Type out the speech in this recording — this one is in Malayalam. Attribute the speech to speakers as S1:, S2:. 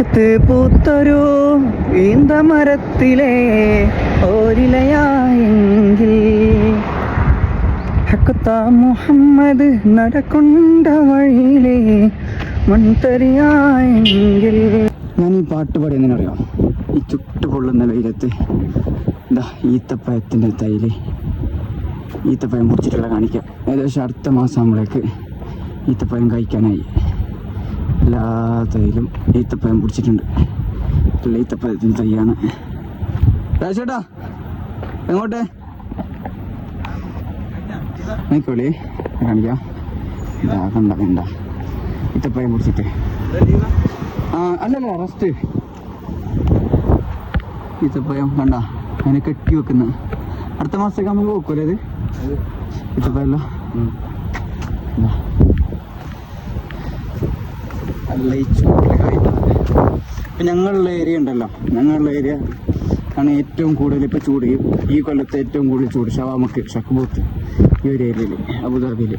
S1: ഹക്കത്ത് പൂത്തൊരു ഈന്തമരത്തിലെ ഓരിലയായെങ്കിൽ ഹക്കത്ത മുഹമ്മദ് നടക്കൊണ്ട വഴിയിലെ മൺതരിയായെങ്കിൽ. ഞാൻ ഈ പാട്ട് പാടിയെന്നറിയാം. ഈ ചുട്ടുപൊള്ളുന്ന വെയിലത്ത് എന്താ ഈത്തപ്പഴത്തിൻ്റെ തൈല് ഈത്തപ്പഴം പൊടിച്ചിട്ടുള്ള കാണിക്കാം. ഏകദേശം അടുത്ത മാസം ആകുമ്പോഴേക്ക് ഈത്തപ്പഴം കഴിക്കാനായി. എല്ലാ തൈലും ഈത്തപ്പഴം പിടിച്ചിട്ടുണ്ട്. ഈത്തപ്പഴത്തിൻ്റെ തൈയാണ്. ചേട്ടാ എങ്ങോട്ടെ നോക്കോളി കാണിക്കാം. ഇതാ കണ്ട കണ്ട ഈത്തപ്പഴം പിടിച്ചിട്ട് അല്ലല്ല റസ്റ്റ് ഈത്തപ്പഴം കണ്ട അതിനെ കെട്ടി വെക്കുന്ന. അടുത്ത മാസത്തേക്ക് നമുക്ക് നോക്കൂലേ അത് ഈത്തപ്പഴല്ലോ. നല്ല ഈ ചൂട് കഴിയുന്നത്. ഇപ്പം ഞങ്ങളുള്ള ഏരിയ ഉണ്ടല്ലോ, ഞങ്ങളുള്ള ഏരിയ ആണ് ഏറ്റവും കൂടുതൽ ഇപ്പോൾ ചൂട്. ഈ കൊല്ലത്തെ ഏറ്റവും കൂടുതൽ ചൂട് ഷവാമക്ക് ഷക്ബൂത്ത് ഈ ഒരു ഏരിയയിൽ അബുദാബിയിൽ.